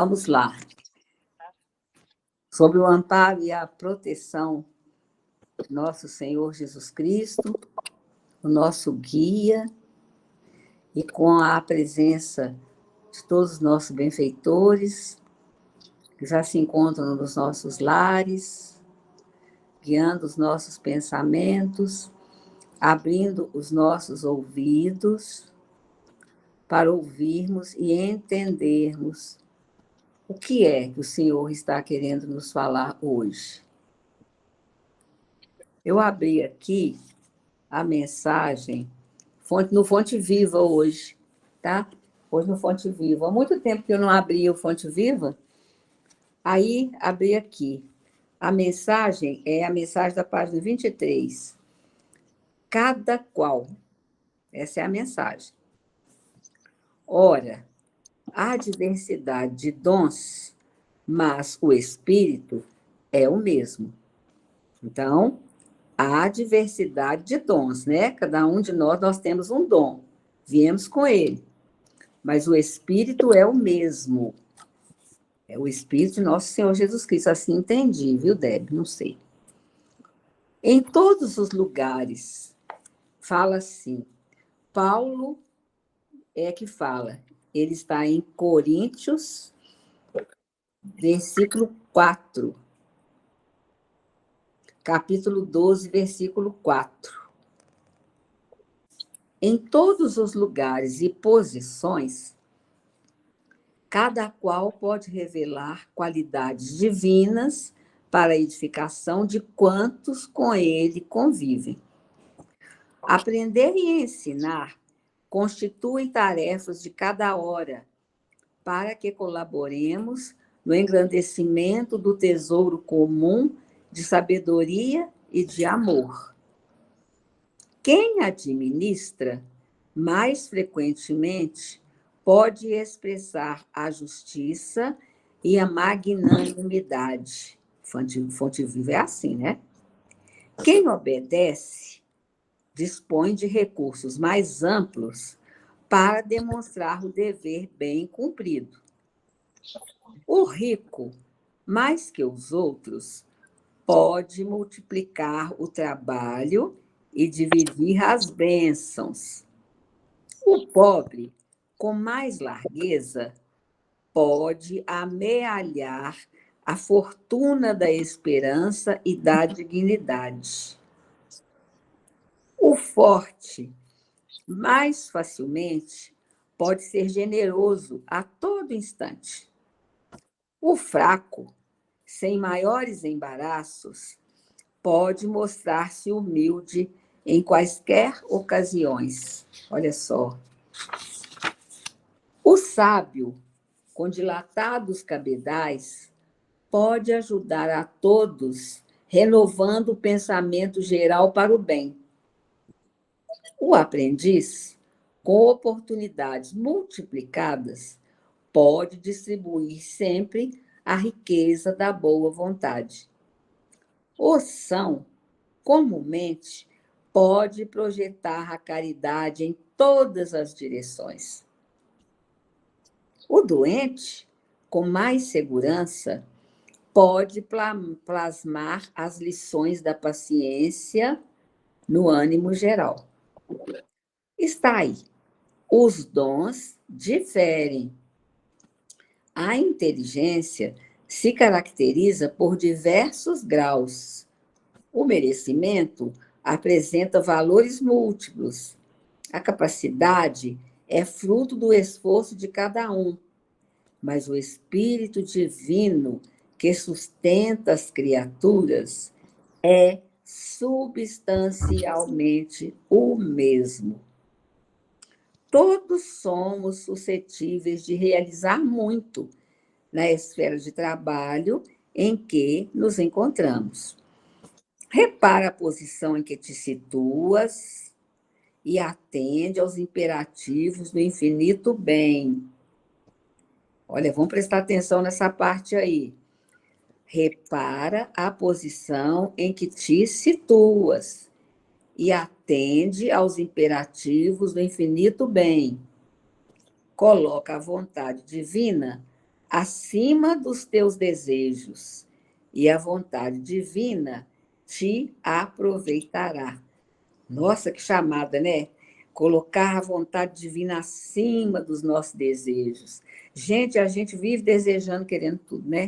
Vamos lá. Sob o amparo e a proteção de nosso Senhor Jesus Cristo, o nosso guia, e com a presença de todos os nossos benfeitores, que já se encontram nos nossos lares, guiando os nossos pensamentos, abrindo os nossos ouvidos para ouvirmos e entendermos o que é que o Senhor está querendo nos falar hoje. Eu abri aqui a mensagem no Fonte Viva hoje, tá? Hoje no Fonte Viva. Há muito tempo que eu não abri o Fonte Viva, aí abri aqui. A mensagem é a mensagem da página 23. Cada qual. Essa é a mensagem. Ora, há diversidade de dons, mas o Espírito é o mesmo. Então, há diversidade de dons, né? Cada um de nós temos um dom. Viemos com ele. Mas o Espírito é o mesmo. É o Espírito de nosso Senhor Jesus Cristo. Assim entendi, viu, Deb? Não sei. Em todos os lugares, fala assim. Paulo é que fala. Ele está em Coríntios, versículo 4. Capítulo 12, versículo 4. Em todos os lugares e posições, cada qual pode revelar qualidades divinas para a edificação de quantos com ele convivem. Aprender e ensinar constituem tarefas de cada hora, para que colaboremos no engrandecimento do tesouro comum de sabedoria e de amor. Quem administra, mais frequentemente, pode expressar a justiça e a magnanimidade. Fonte Viva é assim, né? Quem obedece, dispõe de recursos mais amplos para demonstrar o dever bem cumprido. O rico, mais que os outros, pode multiplicar o trabalho e dividir as bênçãos. O pobre, com mais largueza, pode amealhar a fortuna da esperança e da dignidade. O forte, mais facilmente, pode ser generoso a todo instante. O fraco, sem maiores embaraços, pode mostrar-se humilde em quaisquer ocasiões. Olha só. O sábio, com dilatados cabedais, pode ajudar a todos, renovando o pensamento geral para o bem. O aprendiz, com oportunidades multiplicadas, pode distribuir sempre a riqueza da boa vontade. O são, comumente, pode projetar a caridade em todas as direções. O doente, com mais segurança, pode plasmar as lições da paciência no ânimo geral. Está aí. Os dons diferem. A inteligência se caracteriza por diversos graus. O merecimento apresenta valores múltiplos. A capacidade é fruto do esforço de cada um, mas o Espírito Divino que sustenta as criaturas é substancialmente o mesmo. Todos somos suscetíveis de realizar muito na esfera de trabalho em que nos encontramos. Repara a posição em que te situas e atende aos imperativos do infinito bem. Olha, vamos prestar atenção nessa parte aí. Repara a posição em que te situas e atende aos imperativos do infinito bem. Coloca a vontade divina acima dos teus desejos, e a vontade divina te aproveitará. Nossa, que chamada, né? Colocar a vontade divina acima dos nossos desejos. Gente, a gente vive desejando, querendo tudo, né?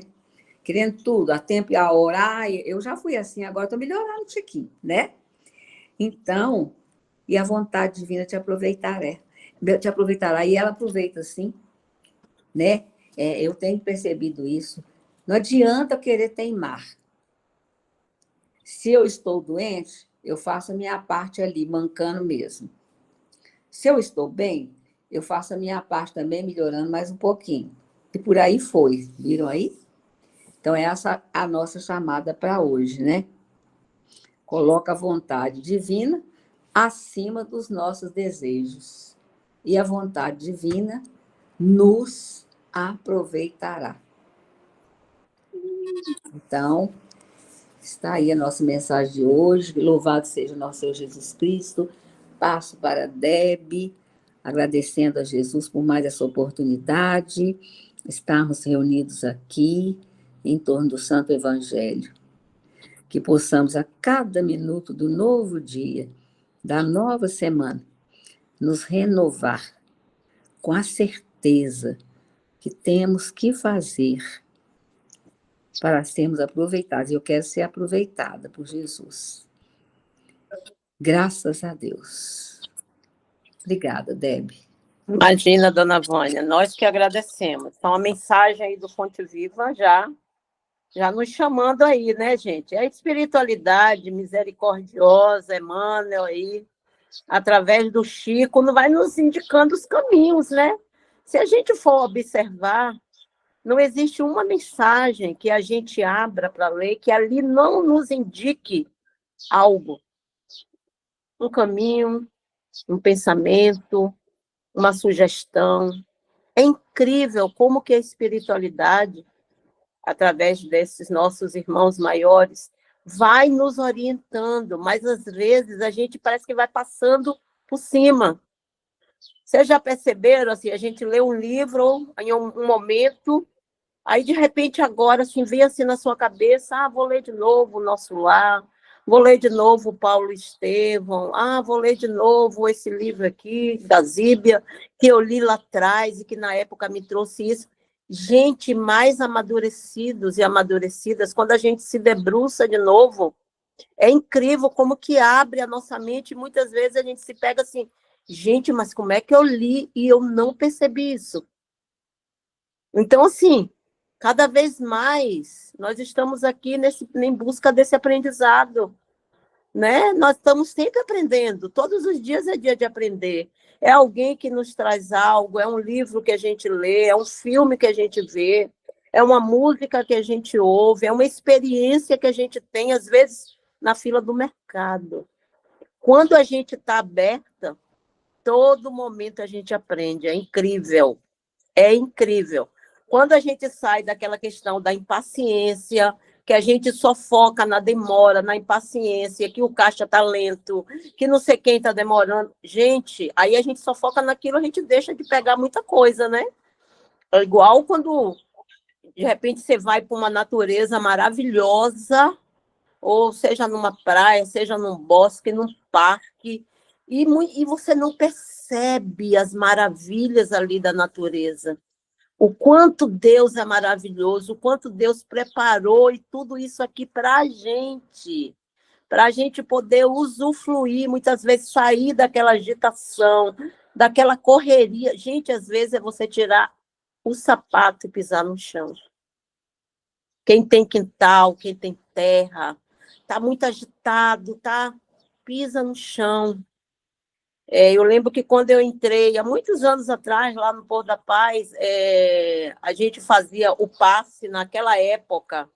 Querendo tudo, a tempo e a hora. Ai, eu já fui assim, agora estou melhorando um tiquinho, né? Então, e a vontade divina te aproveitará. Te aproveitará. E ela aproveita, sim, né? Eu tenho percebido isso. Não adianta eu querer teimar. Se eu estou doente, eu faço a minha parte ali, mancando mesmo. Se eu estou bem, eu faço a minha parte também, melhorando mais um pouquinho. E por aí foi, viram aí? Então, essa é a nossa chamada para hoje, né? Coloca a vontade divina acima dos nossos desejos. E a vontade divina nos aproveitará. Então, está aí a nossa mensagem de hoje. Louvado seja o nosso Senhor Jesus Cristo. Passo para a Deb, agradecendo a Jesus por mais essa oportunidade, estarmos reunidos aqui em torno do Santo Evangelho. Que possamos, a cada minuto do novo dia, da nova semana, nos renovar com a certeza que temos que fazer para sermos aproveitados. Eu quero ser aproveitada por Jesus. Graças a Deus. Obrigada, Deb. Imagina, dona Vânia, nós que agradecemos. Então, a mensagem aí do Fonte Viva já nos chamando aí, né, gente? A espiritualidade misericordiosa, Emmanuel aí, através do Chico, não vai nos indicando os caminhos, né? Se a gente for observar, não existe uma mensagem que a gente abra para ler que ali não nos indique algo. Um caminho, um pensamento, uma sugestão. É incrível como que a espiritualidade, através desses nossos irmãos maiores, vai nos orientando, mas às vezes a gente parece que vai passando por cima. Vocês já perceberam, assim, a gente lê um livro em um momento, aí de repente agora assim, vem assim na sua cabeça, vou ler de novo o Nosso Lar, vou ler de novo o Paulo Estevão, vou ler de novo esse livro aqui, da Zíbia, que eu li lá atrás e que na época me trouxe isso. Gente, mais amadurecidos e amadurecidas, quando a gente se debruça de novo, é incrível como que abre a nossa mente e muitas vezes a gente se pega assim, gente, mas como é que eu li e eu não percebi isso? Então, assim, cada vez mais nós estamos aqui em busca desse aprendizado, né? Nós estamos sempre aprendendo, todos os dias é dia de aprender. É alguém que nos traz algo, é um livro que a gente lê, é um filme que a gente vê, é uma música que a gente ouve, é uma experiência que a gente tem, às vezes, na fila do mercado. Quando a gente está aberta, todo momento a gente aprende, é incrível. É incrível. Quando a gente sai daquela questão da impaciência, que a gente só foca na demora, na impaciência, que o caixa está lento, que não sei quem está demorando. Gente, aí a gente só foca naquilo, a gente deixa de pegar muita coisa, né? É igual quando, de repente, você vai para uma natureza maravilhosa, ou seja numa praia, seja num bosque, num parque, e você não percebe as maravilhas ali da natureza. O quanto Deus é maravilhoso, o quanto Deus preparou e tudo isso aqui para a gente poder usufruir, muitas vezes sair daquela agitação, daquela correria. Gente, às vezes é você tirar o sapato e pisar no chão. Quem tem quintal, quem tem terra, está muito agitado, pisa no chão. Eu lembro que quando eu entrei, há muitos anos atrás, lá no Porto da Paz, a gente fazia o passe naquela época.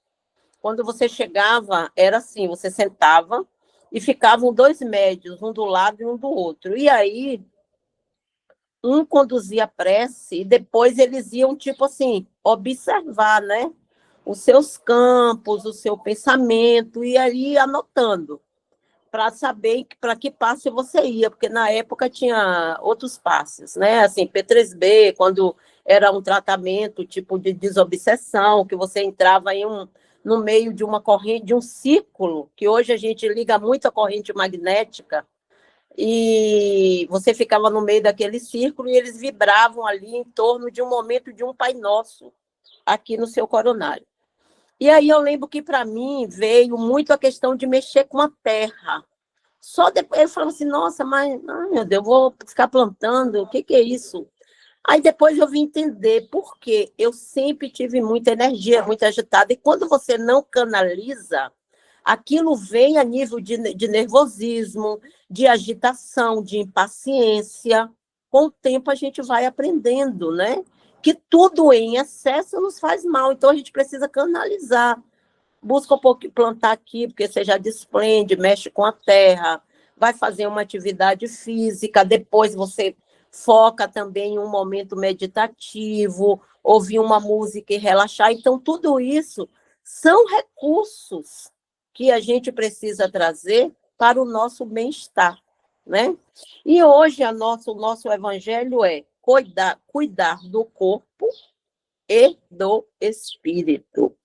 Quando você chegava, era assim, você sentava e ficavam dois médios, um do lado e um do outro. E aí, um conduzia a prece e depois eles iam, tipo assim, observar, né? Os seus campos, o seu pensamento, e aí anotando. para saber para que passe você ia, porque na época tinha outros passes, né? Assim, P3B, quando era um tratamento tipo de desobsessão, que você entrava no meio de uma corrente, de um círculo, que hoje a gente liga muito à corrente magnética, e você ficava no meio daquele círculo e eles vibravam ali em torno de um momento de um Pai Nosso, aqui no seu coronário. E aí eu lembro que, para mim, veio muito a questão de mexer com a terra. Só depois eu falava assim, nossa, mas, ai, meu Deus, eu vou ficar plantando, o que é isso? Aí depois eu vim entender por quê. Eu sempre tive muita energia, muito agitada, e quando você não canaliza, aquilo vem a nível de nervosismo, de agitação, de impaciência. Com o tempo a gente vai aprendendo, né? Que tudo em excesso nos faz mal, então a gente precisa canalizar. Busca um pouco plantar aqui, porque você já desprende, mexe com a terra, vai fazer uma atividade física, depois você foca também em um momento meditativo, ouvir uma música e relaxar. Então, tudo isso são recursos que a gente precisa trazer para o nosso bem-estar, né? E hoje o nosso evangelho é cuidar do corpo e do espírito,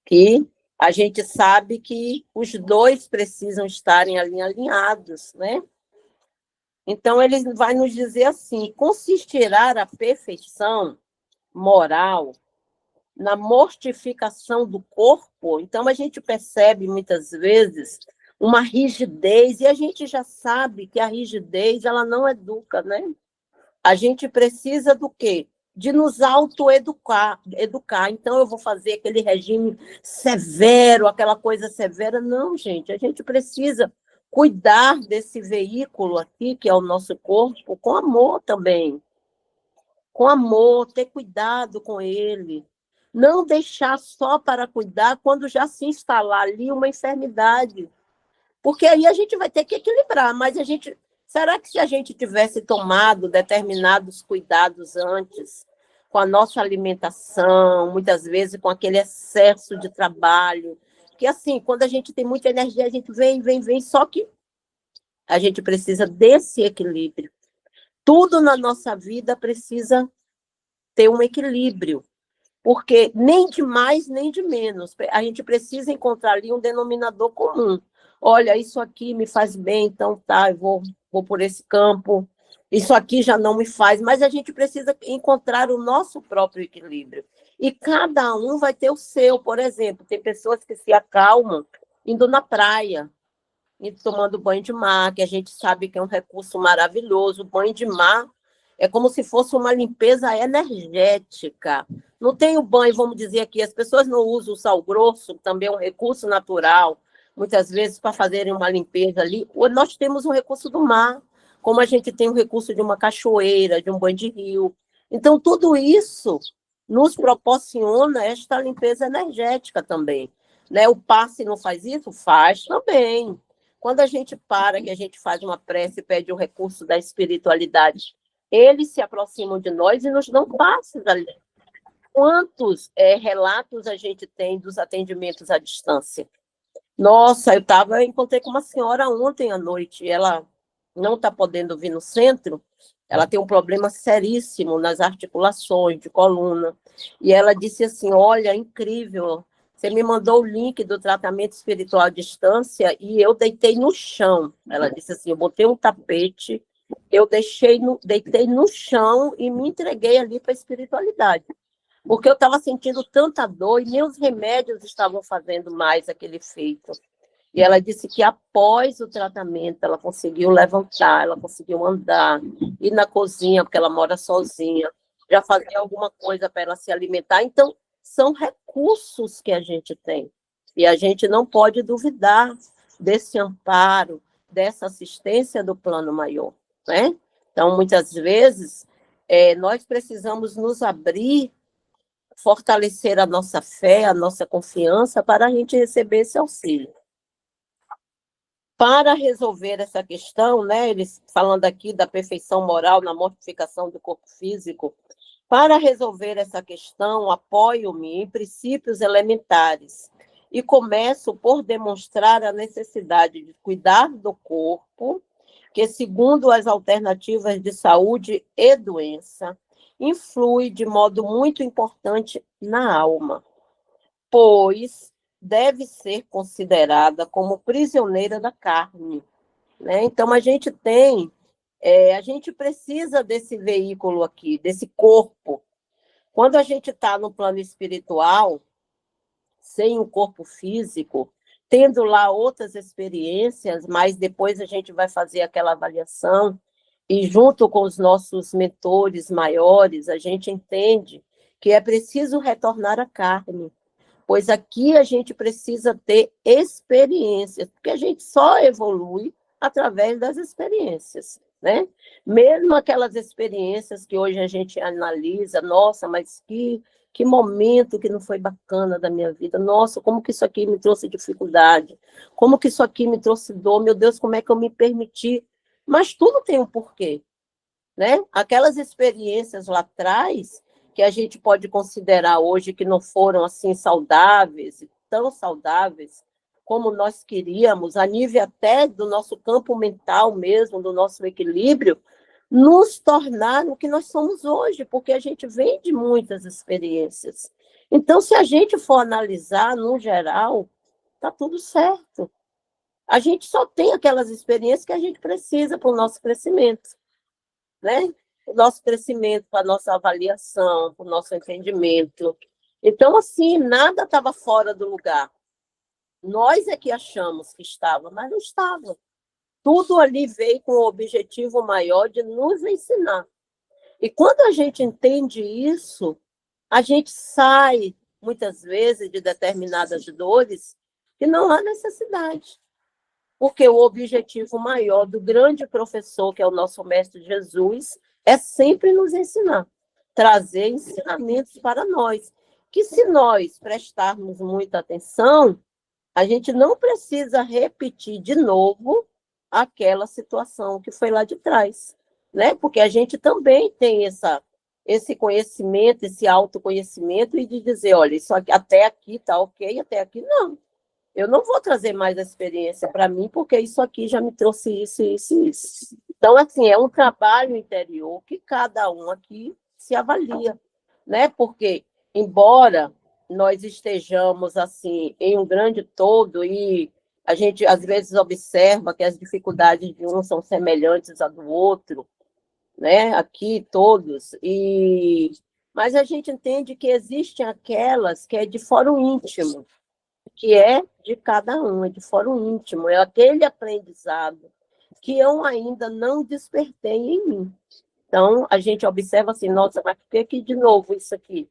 que a gente sabe que os dois precisam estarem ali alinhados, né? Então, ele vai nos dizer assim, consistirá a perfeição moral na mortificação do corpo. Então, a gente percebe, muitas vezes, uma rigidez, e a gente já sabe que a rigidez, ela não educa, né? A gente precisa do quê? De nos autoeducar. Então, eu vou fazer aquele regime severo, aquela coisa severa. Não, gente, a gente precisa cuidar desse veículo aqui, que é o nosso corpo, com amor também. Com amor, ter cuidado com ele. Não deixar só para cuidar quando já se instalar ali uma enfermidade. Porque aí a gente vai ter que equilibrar, mas a gente... Será que se a gente tivesse tomado determinados cuidados antes, com a nossa alimentação, muitas vezes com aquele excesso de trabalho, que assim, quando a gente tem muita energia, a gente vem, só que a gente precisa desse equilíbrio. Tudo na nossa vida precisa ter um equilíbrio, porque nem de mais, nem de menos. A gente precisa encontrar ali um denominador comum. Olha, isso aqui me faz bem, então tá, eu vou por esse campo. Isso aqui já não me faz, mas a gente precisa encontrar o nosso próprio equilíbrio. E cada um vai ter o seu. Por exemplo, tem pessoas que se acalmam indo na praia, indo tomando banho de mar, que a gente sabe que é um recurso maravilhoso. O banho de mar é como se fosse uma limpeza energética. Não tem o banho, vamos dizer aqui, as pessoas não usam o sal grosso, também é um recurso natural, muitas vezes para fazerem uma limpeza ali. Nós temos um recurso do mar, como a gente tem o recurso de uma cachoeira, de um banho de rio. Então, tudo isso nos proporciona esta limpeza energética também. Né? O passe não faz isso? Faz também. Quando a gente para, que a gente faz uma prece e pede o recurso da espiritualidade, eles se aproximam de nós e nos dão passes ali. Quantos relatos a gente tem dos atendimentos à distância? Nossa, eu encontrei com uma senhora ontem à noite, ela não está podendo vir no centro, ela tem um problema seríssimo nas articulações, de coluna, e ela disse assim, olha, incrível, você me mandou o link do tratamento espiritual à distância e eu deitei no chão. Ela disse assim, eu botei um tapete, eu deitei no chão e me entreguei ali para a espiritualidade. Porque eu estava sentindo tanta dor e nem os remédios estavam fazendo mais aquele efeito. E ela disse que após o tratamento ela conseguiu levantar, ela conseguiu andar, ir na cozinha, porque ela mora sozinha, já fazer alguma coisa para ela se alimentar. Então, são recursos que a gente tem. E a gente não pode duvidar desse amparo, dessa assistência do plano maior, né? Então, muitas vezes, nós precisamos nos abrir, fortalecer a nossa fé, a nossa confiança para a gente receber esse auxílio. Para resolver essa questão, né, eles falando aqui da perfeição moral na mortificação do corpo físico, para resolver essa questão, apoio-me em princípios elementares e começo por demonstrar a necessidade de cuidar do corpo, que, segundo as alternativas de saúde e doença, influi de modo muito importante na alma, pois deve ser considerada como prisioneira da carne, né? Então, a gente precisa desse veículo aqui, desse corpo. Quando a gente está no plano espiritual, sem o corpo físico, tendo lá outras experiências, mas depois a gente vai fazer aquela avaliação e junto com os nossos mentores maiores, a gente entende que é preciso retornar à carne, pois aqui a gente precisa ter experiências, porque a gente só evolui através das experiências, né? Mesmo aquelas experiências que hoje a gente analisa, nossa, mas que momento que não foi bacana da minha vida, nossa, como que isso aqui me trouxe dificuldade, como que isso aqui me trouxe dor, meu Deus, como é que eu me permiti? Mas tudo tem um porquê, né? Aquelas experiências lá atrás, que a gente pode considerar hoje que não foram assim saudáveis, tão saudáveis como nós queríamos, a nível até do nosso campo mental mesmo, do nosso equilíbrio, nos tornaram o que nós somos hoje, porque a gente vem de muitas experiências. Então, se a gente for analisar, no geral, está tudo certo. A gente só tem aquelas experiências que a gente precisa para o nosso crescimento, né? O nosso crescimento, para a nossa avaliação, para o nosso entendimento. Então, assim, nada estava fora do lugar. Nós é que achamos que estava, mas não estava. Tudo ali veio com o objetivo maior de nos ensinar. E quando a gente entende isso, a gente sai, muitas vezes, de determinadas dores que não há necessidade. Porque o objetivo maior do grande professor, que é o nosso Mestre Jesus, é sempre nos ensinar, trazer ensinamentos para nós, que se nós prestarmos muita atenção, a gente não precisa repetir de novo aquela situação que foi lá de trás, né? Porque a gente também tem esse conhecimento, esse autoconhecimento, e de dizer, olha, isso aqui, até aqui está ok, até aqui não. Eu não vou trazer mais a experiência para mim, porque isso aqui já me trouxe isso, isso e isso. Então, assim, é um trabalho interior que cada um aqui se avalia, né? Porque, embora nós estejamos, assim, em um grande todo, e a gente, às vezes, observa que as dificuldades de um são semelhantes à do outro, né? Aqui, todos, mas a gente entende que existem aquelas que é de fórum íntimo, que é de cada um, é de fórum íntimo, é aquele aprendizado que eu ainda não despertei em mim. Então, a gente observa assim, nossa, mas por que de novo isso aqui?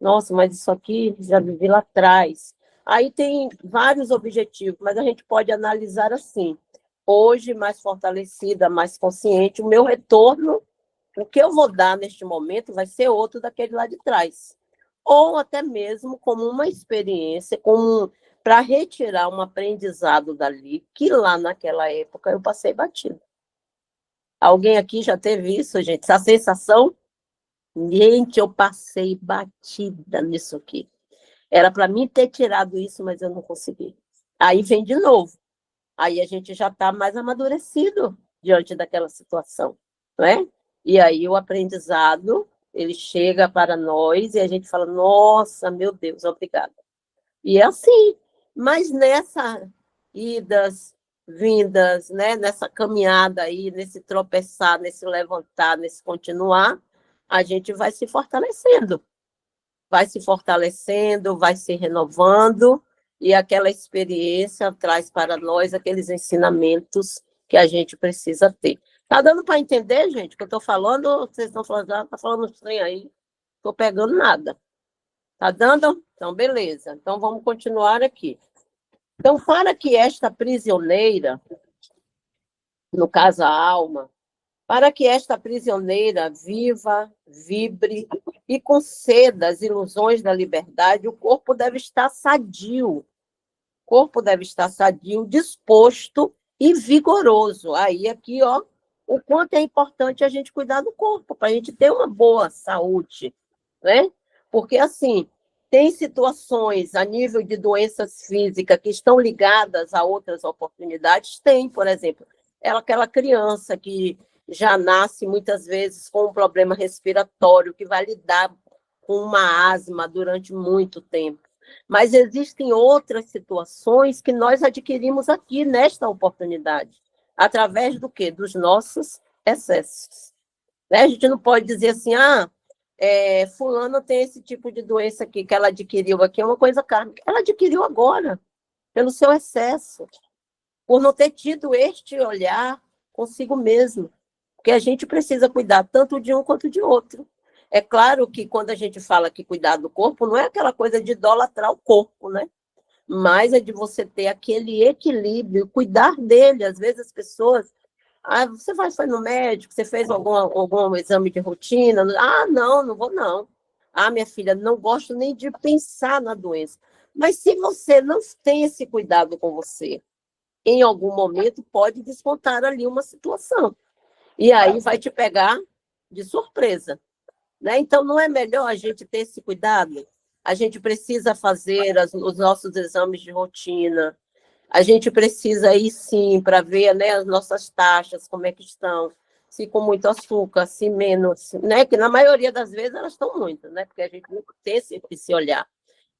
Nossa, mas isso aqui já vivi lá atrás. Aí tem vários objetivos, mas a gente pode analisar assim. Hoje, mais fortalecida, mais consciente, o meu retorno, o que eu vou dar neste momento vai ser outro daquele lá de trás. Ou até mesmo como uma experiência, para retirar um aprendizado dali, que lá naquela época eu passei batido. Alguém aqui já teve isso, gente? Essa sensação? Gente, eu passei batida nisso aqui. Era para mim ter tirado isso, mas eu não consegui. Aí vem de novo. Aí a gente já está mais amadurecido diante daquela situação, não é? E aí o aprendizado, ele chega para nós e a gente fala, nossa, meu Deus, obrigada. E é assim, mas nessa idas, vindas, né, nessa caminhada aí, nesse tropeçar, nesse levantar, nesse continuar, a gente vai se fortalecendo, vai se renovando, e aquela experiência traz para nós aqueles ensinamentos que a gente precisa ter. Tá dando para entender, gente, o que eu estou falando? Vocês estão falando, tá falando estranho aí, estou pegando nada. Tá dando? Então, beleza. Então, vamos continuar aqui. Então, para que esta prisioneira, no caso a alma, para que esta prisioneira viva, vibre e conceda as ilusões da liberdade, o corpo deve estar sadio. O corpo deve estar sadio, disposto e vigoroso. Aí, aqui, ó, o quanto é importante a gente cuidar do corpo, para a gente ter uma boa saúde, né? Porque, assim, Tem situações a nível de doenças físicas que estão ligadas a outras oportunidades? Tem, por exemplo, aquela criança que já nasce muitas vezes com um problema respiratório, que vai lidar com uma asma durante muito tempo. Mas existem outras situações que nós adquirimos aqui nesta oportunidade, através do quê? Dos nossos excessos. Né? A gente não pode dizer assim, fulano tem esse tipo de doença aqui, que ela adquiriu aqui, é uma coisa kármica. Ela adquiriu agora, pelo seu excesso, por não ter tido este olhar consigo mesmo. Porque a gente precisa cuidar tanto de um quanto de outro. É claro que quando a gente fala que cuidar do corpo, não é aquela coisa de idolatrar o corpo, né? Mas é de você ter aquele equilíbrio, cuidar dele. Às vezes as pessoas você foi no médico, você fez algum exame de rotina? Não, não vou não. Minha filha, não gosto nem de pensar na doença. Mas se você não tem esse cuidado com você, em algum momento pode despontar ali uma situação. E aí vai te pegar de surpresa. Né? Então, não é melhor a gente ter esse cuidado? A gente precisa fazer os nossos exames de rotina, a gente precisa ir sim para ver, né, as nossas taxas, como é que estão, se com muito açúcar, se menos, né? Que na maioria das vezes elas estão muitas, né? Porque a gente não tem esse olhar.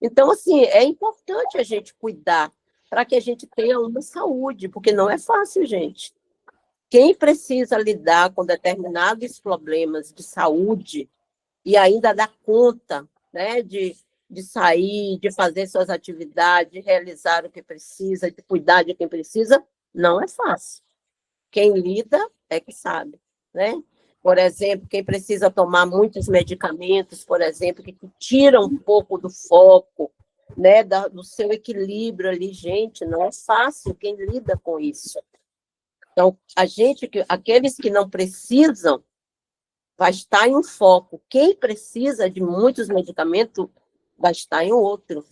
Então, assim, é importante a gente cuidar para que a gente tenha uma saúde, porque não é fácil, gente. Quem precisa lidar com determinados problemas de saúde e ainda dar conta, né, de sair, de fazer suas atividades, de realizar o que precisa, de cuidar de quem precisa, não é fácil. Quem lida é que sabe, né? Por exemplo, quem precisa tomar muitos medicamentos, por exemplo, que tiram um pouco do foco, né, do seu equilíbrio ali, gente, não é fácil quem lida com isso. Então, aqueles que não precisam, vai estar em um foco. Quem precisa de muitos medicamentos vai estar em outro.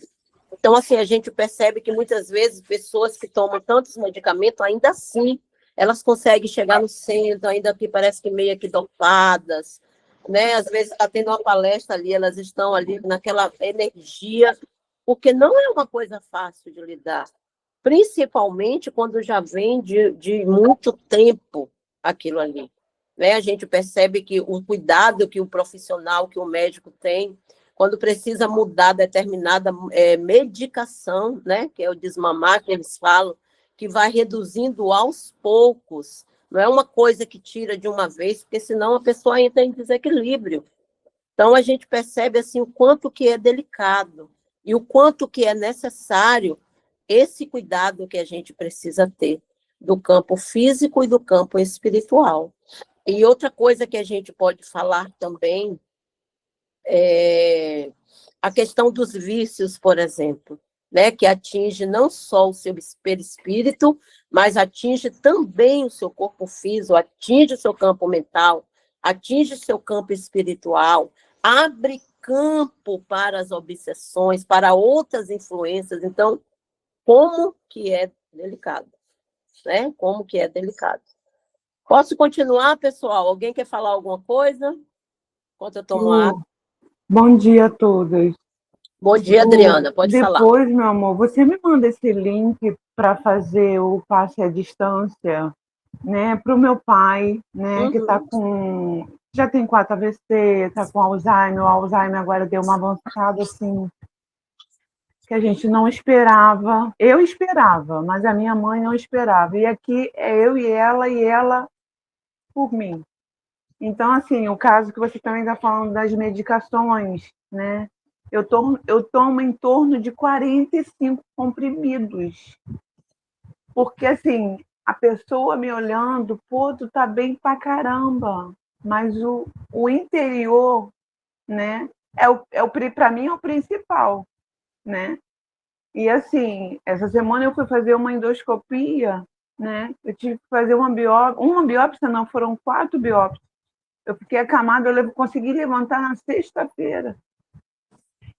Então, assim, a gente percebe que muitas vezes pessoas que tomam tantos medicamentos, ainda assim, elas conseguem chegar no centro, ainda que parece que meio que dopadas, né? Às vezes está tendo uma palestra ali, elas estão ali naquela energia, porque não é uma coisa fácil de lidar, principalmente quando já vem de muito tempo aquilo ali. Né? A gente percebe que o cuidado que o profissional, que o médico tem, quando precisa mudar determinada medicação, né, que é o desmamar que eles falam, que vai reduzindo aos poucos, não é uma coisa que tira de uma vez, porque senão a pessoa entra em desequilíbrio. Então a gente percebe assim o quanto que é delicado e o quanto que é necessário esse cuidado que a gente precisa ter do campo físico e do campo espiritual. E outra coisa que a gente pode falar também a questão dos vícios, por exemplo, né, que atinge não só o seu perispírito, mas atinge também o seu corpo físico, atinge o seu campo mental, atinge o seu campo espiritual, abre campo para as obsessões, para outras influências. Então, como que é delicado, né? Como que é delicado. Posso continuar, pessoal? Alguém quer falar alguma coisa? Enquanto eu tomo água. Bom dia a todos. Bom dia, Adriana. Pode falar. Depois, meu amor, você me manda esse link para fazer o passe à distância, né, para o meu pai, né, que está com... Já tem 4 AVC, está com Alzheimer. O Alzheimer agora deu uma avançada, assim, que a gente não esperava. Eu esperava, mas a minha mãe não esperava. E aqui é eu e ela por mim. Então, assim, o caso que você também está falando das medicações, né? Eu tomo em torno de 45 comprimidos. Porque, assim, a pessoa me olhando, pô, tu tá bem pra caramba. Mas o interior, né, para mim é o principal, né? E, assim, essa semana eu fui fazer uma endoscopia, né? Eu tive que fazer uma biópsia não, foram 4 biópsias. Eu fiquei acamada, eu consegui levantar na sexta-feira.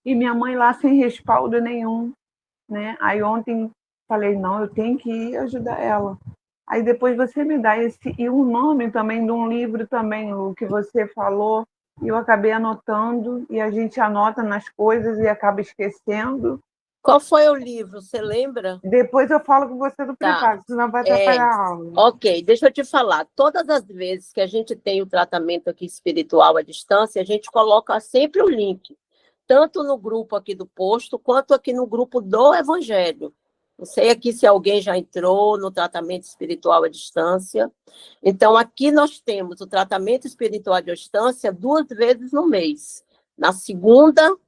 E minha mãe lá sem respaldo nenhum, né? Aí ontem falei, não, eu tenho que ir ajudar ela. Aí depois você me dá e o nome também de um livro também, o que você falou, e eu acabei anotando, e a gente anota nas coisas e acaba esquecendo. Qual foi o livro, você lembra? Depois eu falo com você do Tá. privado, senão vai atrapalhar a aula. Ok, deixa eu te falar. Todas as vezes que a gente tem o tratamento aqui espiritual à distância, a gente coloca sempre o link, tanto no grupo aqui do posto, quanto aqui no grupo do Evangelho. Não sei aqui se alguém já entrou no tratamento espiritual à distância. Então, aqui nós temos o tratamento espiritual à distância 2 vezes no mês. Na segunda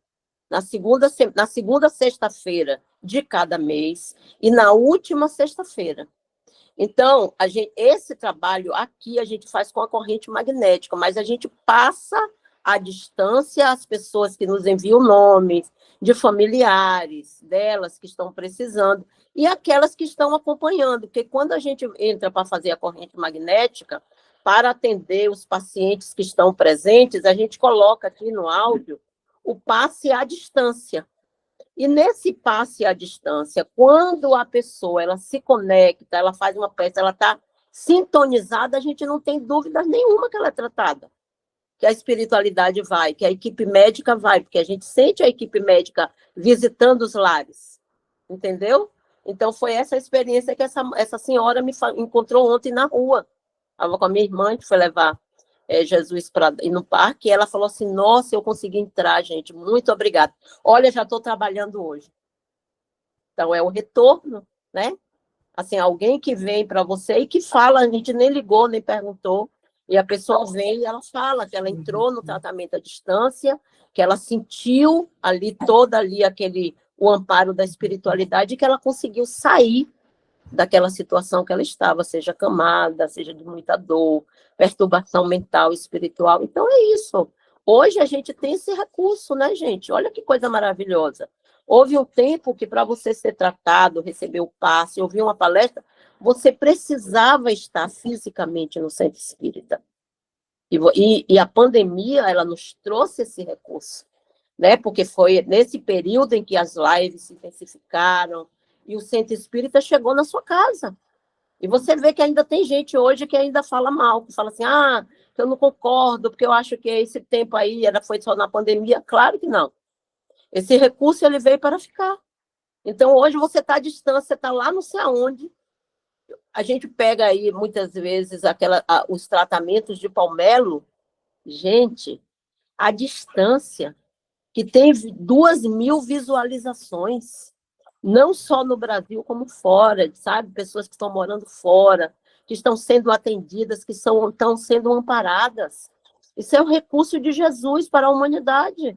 sexta-feira de cada mês e na última sexta-feira. Então, esse trabalho aqui a gente faz com a corrente magnética, mas a gente passa à distância as pessoas que nos enviam nomes de familiares delas que estão precisando e aquelas que estão acompanhando, porque quando a gente entra para fazer a corrente magnética, para atender os pacientes que estão presentes, a gente coloca aqui no áudio o passe à distância. E nesse passe à distância, quando a pessoa ela se conecta, ela faz uma peça, ela está sintonizada, a gente não tem dúvida nenhuma que ela é tratada. Que a espiritualidade vai, que a equipe médica vai, porque a gente sente a equipe médica visitando os lares. Entendeu? Então, foi essa experiência que essa senhora me encontrou ontem na rua. Estava com a minha irmã, que foi levar Jesus para ir no parque, e ela falou assim, nossa, eu consegui entrar, gente, muito obrigada. Olha, já estou trabalhando hoje. Então, é o retorno, né? Assim, alguém que vem para você e que fala, a gente nem ligou, nem perguntou, e a pessoa vem e ela fala que ela entrou no tratamento à distância, que ela sentiu ali o amparo da espiritualidade, que ela conseguiu sair daquela situação que ela estava, seja acamada, seja de muita dor, perturbação mental, espiritual. Então, é isso. Hoje a gente tem esse recurso, né, gente? Olha que coisa maravilhosa. Houve um tempo que, para você ser tratado, receber o passe, ouvir uma palestra, você precisava estar fisicamente no centro espírita. E a pandemia, ela nos trouxe esse recurso, né? Porque foi nesse período em que as lives se intensificaram, e o centro espírita chegou na sua casa. E você vê que ainda tem gente hoje que ainda fala mal, que fala assim, eu não concordo, porque eu acho que esse tempo aí foi só na pandemia. Claro que não. Esse recurso ele veio para ficar. Então, hoje você está à distância, você está lá não sei aonde. A gente pega aí, muitas vezes, os tratamentos de Palmelo. Gente, à distância, que tem 2.000 visualizações. Não só no Brasil, como fora, sabe? Pessoas que estão morando fora, que estão sendo atendidas, que estão sendo amparadas. Isso é um recurso de Jesus para a humanidade.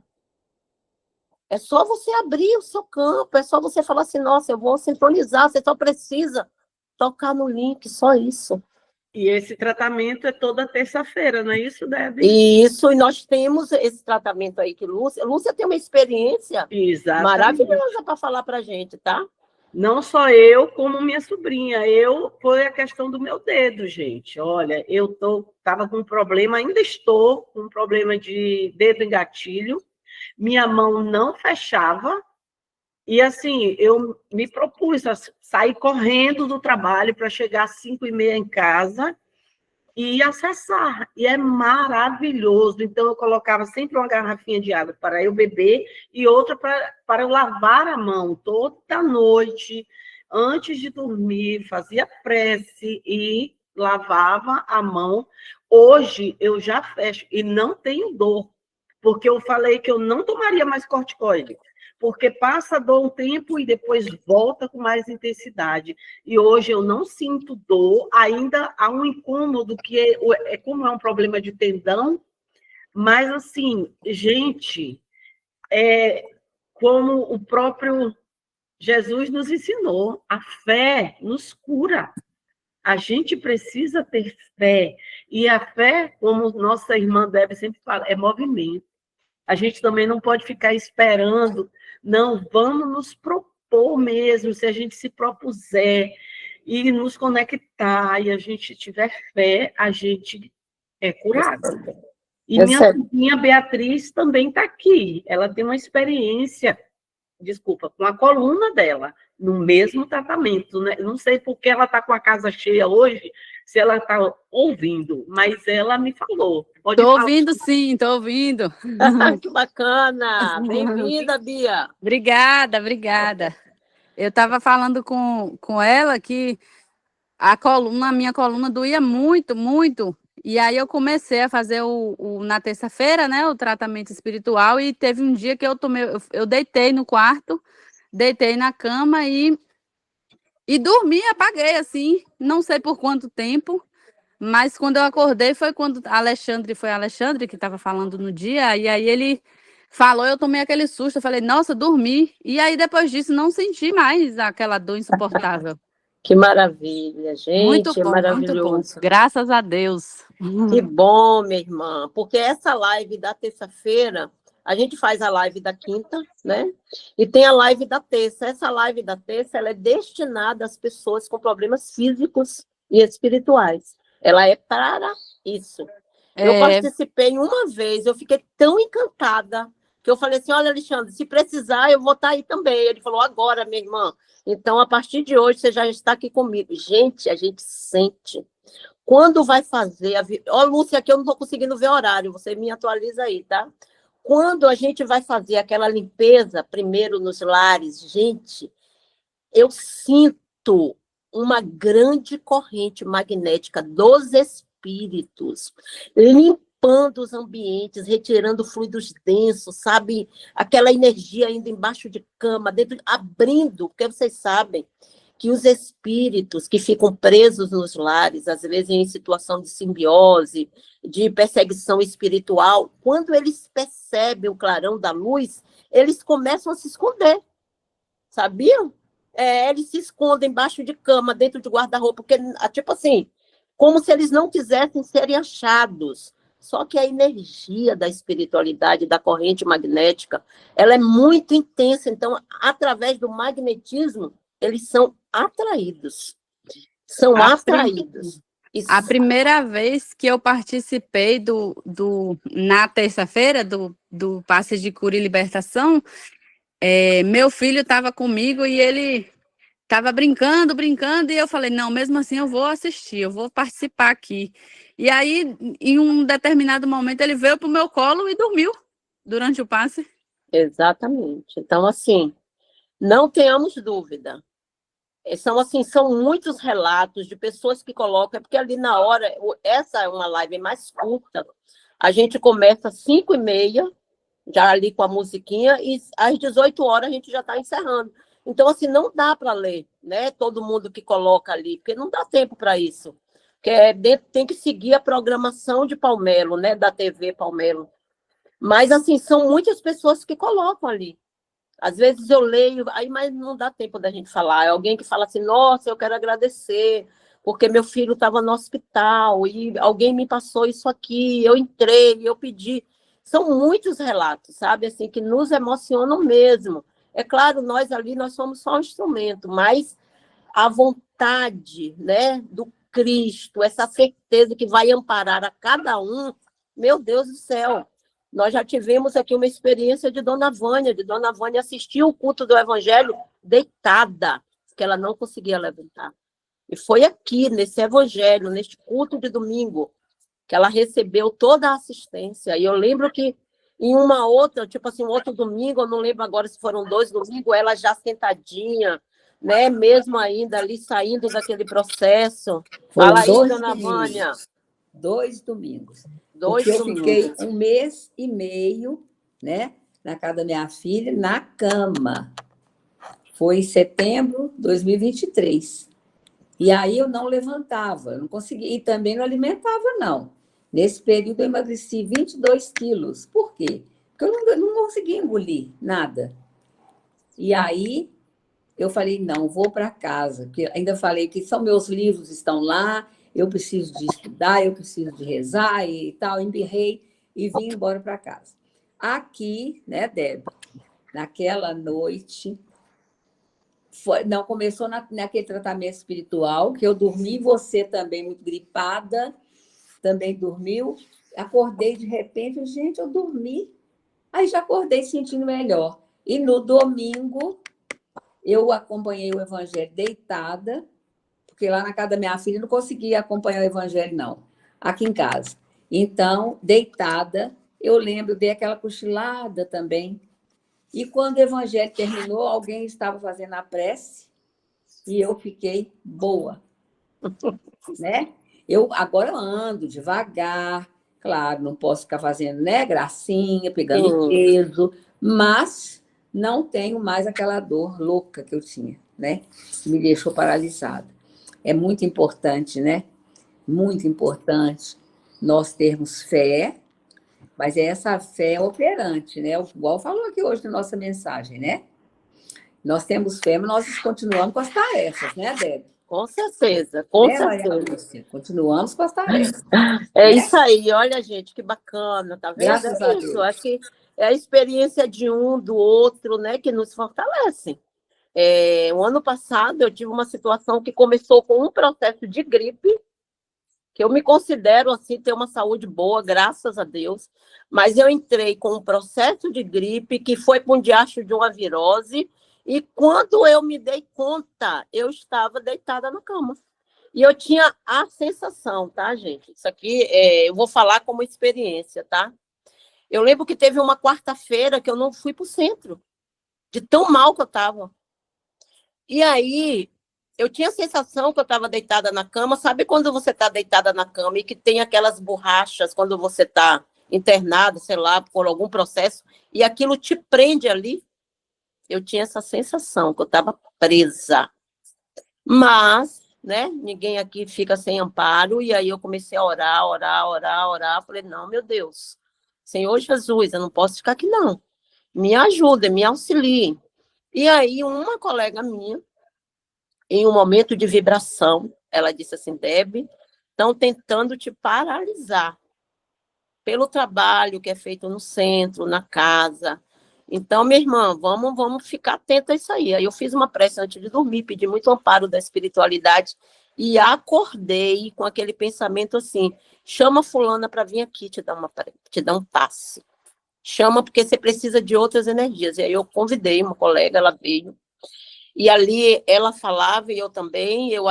É só você abrir o seu campo, é só você falar assim, nossa, eu vou sintonizar, você só precisa tocar no link, só isso. E esse tratamento é toda terça-feira, não é isso, Debbie? Isso, e nós temos esse tratamento aí que Lúcia tem uma experiência maravilhosa para falar para a gente, tá? Não só eu, como minha sobrinha. Foi a questão do meu dedo, gente. Olha, eu estava com um problema, ainda estou com um problema de dedo em gatilho. Minha mão não fechava. E, assim, eu me propus a sair correndo do trabalho para chegar às 5h30 em casa e acessar. E é maravilhoso. Então, eu colocava sempre uma garrafinha de água para eu beber e outra para eu lavar a mão toda noite, antes de dormir, fazia prece e lavava a mão. Hoje, eu já fecho e não tenho dor, porque eu falei que eu não tomaria mais corticoide, porque passa a dor um tempo e depois volta com mais intensidade. E hoje eu não sinto dor, ainda há um incômodo que como é um problema de tendão, mas assim, gente, como o próprio Jesus nos ensinou, a fé nos cura. A gente precisa ter fé, e a fé, como nossa irmã Débora sempre fala, é movimento. A gente também não pode ficar esperando, não, vamos nos propor mesmo, se a gente se propuser e nos conectar, e a gente tiver fé, a gente é curado. E minha Beatriz também está aqui, ela tem uma experiência, com a coluna dela, no mesmo tratamento, né? Não sei por que ela está com a casa cheia hoje, se ela está ouvindo, mas ela me falou. Pode Estou falar. ouvindo, sim, estou ouvindo. Que bacana! Bem-vinda, Bia. Obrigada, obrigada. Eu estava falando com ela que a minha coluna doía muito, muito. E aí eu comecei a fazer na terça-feira, né, o tratamento espiritual, e teve um dia que eu deitei no quarto, deitei na cama e dormi, apaguei assim, não sei por quanto tempo, mas quando eu acordei foi quando foi Alexandre que estava falando no dia, e aí ele falou, eu tomei aquele susto, eu falei, nossa, dormi. E aí depois disso não senti mais aquela dor insuportável. Que maravilha, Muito gente, é bom, muito bom. maravilhoso. Graças a Deus. Que bom, minha irmã, porque essa live da terça-feira, a gente faz a live da quinta, né? E tem a live da terça. Essa live da terça, ela é destinada às pessoas com problemas físicos e espirituais. Ela é para isso. Eu participei uma vez, eu fiquei tão encantada que eu falei assim, olha, Alexandre, se precisar, eu vou estar aí também. Ele falou, agora, minha irmã. Então, a partir de hoje, você já está aqui comigo. Gente, a gente sente. Quando vai fazer... Ó, Lúcia, aqui eu não estou conseguindo ver horário, você me atualiza aí, tá? Quando a gente vai fazer aquela limpeza, primeiro nos lares, gente, eu sinto uma grande corrente magnética dos espíritos, limpando os ambientes, retirando fluidos densos, sabe? Aquela energia indo embaixo de cama, abrindo, porque vocês sabem que os espíritos que ficam presos nos lares, às vezes em situação de simbiose, de perseguição espiritual, quando eles percebem o clarão da luz, eles começam a se esconder, sabiam? Eles se escondem embaixo de cama, dentro de guarda-roupa, porque, tipo assim, como se eles não quisessem serem achados. Só que a energia da espiritualidade, da corrente magnética, ela é muito intensa. Então, através do magnetismo, eles são atraídos. São atraídos. A primeira vez que eu participei na terça-feira do passe de cura e libertação, meu filho estava comigo e ele estava brincando, e eu falei, não, mesmo assim eu vou assistir, eu vou participar aqui. E aí, em um determinado momento, ele veio para o meu colo e dormiu durante o passe. Exatamente. Então, assim, não tenhamos dúvida. São muitos relatos de pessoas que colocam, porque ali na hora, essa é uma live mais curta, a gente começa às 5h30, já ali com a musiquinha, e às 18 horas a gente já está encerrando. Então, assim, não dá para ler, né? Todo mundo que coloca ali, porque não dá tempo para isso. Porque tem que seguir a programação de Palmelo, né? Da TV Palmelo. Mas, assim, são muitas pessoas que colocam ali. Às vezes eu leio, mas não dá tempo da gente falar. É alguém que fala assim, nossa, eu quero agradecer, porque meu filho estava no hospital e alguém me passou isso aqui, eu entrei, eu pedi. São muitos relatos, sabe, assim, que nos emocionam mesmo. É claro, nós ali, nós somos só um instrumento, mas a vontade, né, do Cristo, essa certeza que vai amparar a cada um, meu Deus do céu. Nós já tivemos aqui uma experiência de Dona Vânia assistir o culto do Evangelho deitada, que ela não conseguia levantar. E foi aqui, nesse Evangelho, neste culto de domingo, que ela recebeu toda a assistência. E eu lembro que em uma outra, tipo assim, um outro domingo, eu não lembro agora se foram 2 domingos, ela já sentadinha, né, mesmo ainda ali saindo daquele processo. Fala aí, Dona Vânia. 2 domingos. 2 Porque eu domingos. fiquei 1 mês e meio, né, na casa da minha filha, na cama. Foi em setembro de 2023. E aí eu não levantava, eu não conseguia, e também não alimentava, não. Nesse período eu emagreci 22 quilos. Por quê? Porque eu não conseguia engolir nada. E aí eu falei, não, vou para casa. Porque ainda falei que são meus livros, estão lá, eu preciso de estudar, eu preciso de rezar e tal. Embirrei e vim embora para casa. Aqui, né, Débora, naquela noite, começou naquele tratamento espiritual, que eu dormi, você também muito gripada, também dormiu. Acordei de repente, gente, eu dormi. Aí já acordei sentindo melhor. E no domingo, eu acompanhei o Evangelho deitada, porque lá na casa da minha filha não conseguia acompanhar o evangelho, não, aqui em casa. Então, deitada, eu lembro, dei aquela cochilada também. E quando o evangelho terminou, alguém estava fazendo a prece e eu fiquei boa, né? Agora eu ando devagar, claro, não posso ficar fazendo, né, gracinha, pegando Sim. peso, mas não tenho mais aquela dor louca que eu tinha, né? Me deixou paralisada. É muito importante, né? Muito importante nós termos fé, mas é essa fé operante, né? Igual falou aqui hoje na nossa mensagem, né? Nós temos fé, mas nós continuamos com as tarefas, né, Débora? Com certeza, com Né, Maria certeza. Lúcia? Continuamos com as tarefas, É né? isso aí, olha, gente, que bacana, tá vendo? Graças a É isso, Deus. acho que é a experiência de um, do outro, né, que nos fortalecem. O ano passado eu tive uma situação que começou com um processo de gripe, que eu me considero, assim, ter uma saúde boa, graças a Deus, mas eu entrei com um processo de gripe que foi com um diacho de uma virose, e quando eu me dei conta, eu estava deitada na cama. E eu tinha a sensação, tá, gente? Isso aqui eu vou falar como experiência, tá? Eu lembro que teve uma quarta-feira que eu não fui para o centro, de tão mal que eu estava. E aí, eu tinha a sensação que eu estava deitada na cama. Sabe quando você está deitada na cama e que tem aquelas borrachas quando você está internado, sei lá, por algum processo, e aquilo te prende ali? Eu tinha essa sensação que eu estava presa. Mas, né, ninguém aqui fica sem amparo, e aí eu comecei a orar, orar, orar, orar. Falei, não, meu Deus, Senhor Jesus, eu não posso ficar aqui, não. Me ajuda, me auxilie. E aí, uma colega minha, em um momento de vibração, ela disse assim, Deb, estão tentando te paralisar pelo trabalho que é feito no centro, na casa. Então, minha irmã, vamos ficar atenta a isso aí. Aí eu fiz uma prece antes de dormir, pedi muito amparo da espiritualidade e acordei com aquele pensamento assim, chama fulana para vir aqui te dar um passe. Chama porque você precisa de outras energias. E aí eu convidei uma colega, ela veio. E ali ela falava e eu também, eu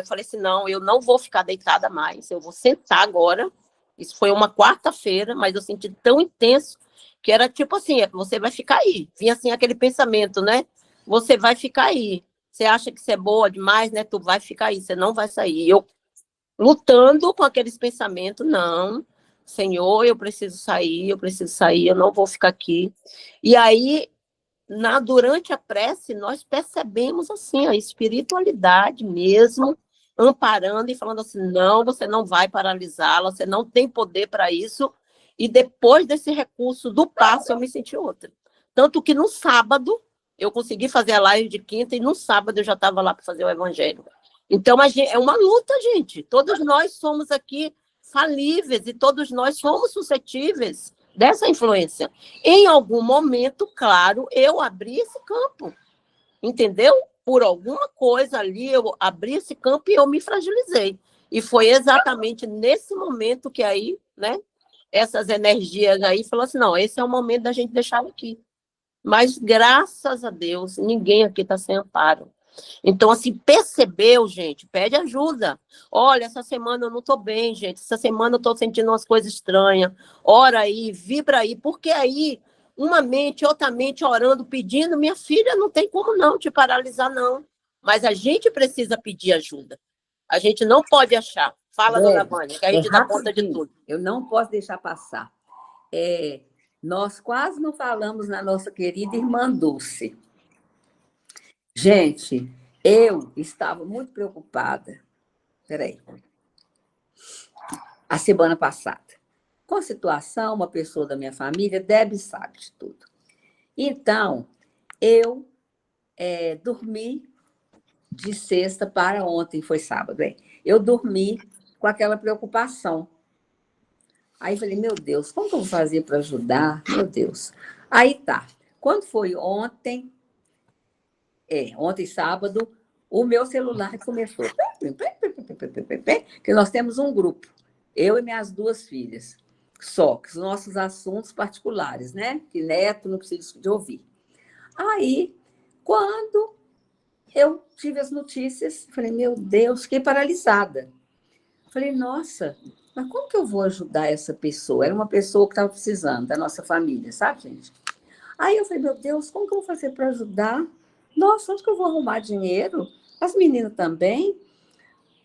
falei assim, não, eu não vou ficar deitada mais, eu vou sentar agora. Isso foi uma quarta-feira, mas eu senti tão intenso que era tipo assim, você vai ficar aí. Vinha assim aquele pensamento, né? Você vai ficar aí. Você acha que você é boa demais, né? Tu vai ficar aí, você não vai sair. E eu lutando com aqueles pensamentos, não, Senhor, eu preciso sair, eu não vou ficar aqui. E aí durante a prece, nós percebemos assim, a espiritualidade mesmo, amparando e falando assim, não, você não vai paralisá-la, você não tem poder para isso. E depois desse recurso do passo, eu me senti outra. Tanto que no sábado, eu consegui fazer a live de quinta, e no sábado eu já estava lá para fazer o evangelho. Então, é uma luta, gente. Todos nós somos aqui falíveis e todos nós somos suscetíveis dessa influência. Em algum momento, claro, eu abri esse campo, entendeu? Por alguma coisa ali, eu abri esse campo e eu me fragilizei. E foi exatamente nesse momento que aí, né, essas energias aí falaram assim, não, esse é o momento da gente deixar aqui. Mas, graças a Deus, ninguém aqui está sem amparo. Então, assim, percebeu, gente, pede ajuda. Olha, essa semana eu não estou bem, gente. Essa semana eu estou sentindo umas coisas estranhas. Ora aí, vibra aí. Porque aí, uma mente, outra mente orando, pedindo, minha filha, não tem como não te paralisar, não. Mas a gente precisa pedir ajuda. A gente não pode achar. Fala, dona Vânia, que a gente dá conta de tudo. Eu não posso deixar passar. Nós quase não falamos na nossa querida irmã Dulce. Gente, eu estava muito preocupada, a semana passada, com a situação, uma pessoa da minha família, Deb sabe de tudo. Então, eu dormi de sexta para ontem, foi sábado, eu dormi com aquela preocupação. Aí falei, meu Deus, como que eu vou fazer para ajudar? Meu Deus. Aí tá, quando foi ontem, sábado, o meu celular começou. Que nós temos um grupo, eu e minhas duas filhas, só que os nossos assuntos particulares, né? Que neto não precisa de ouvir. Aí, quando eu tive as notícias, falei, meu Deus, fiquei paralisada. Falei, nossa, mas como que eu vou ajudar essa pessoa? Era uma pessoa que estava precisando da nossa família, sabe, gente? Aí eu falei, meu Deus, como que eu vou fazer para ajudar? Nossa, onde que eu vou arrumar dinheiro? As meninas também.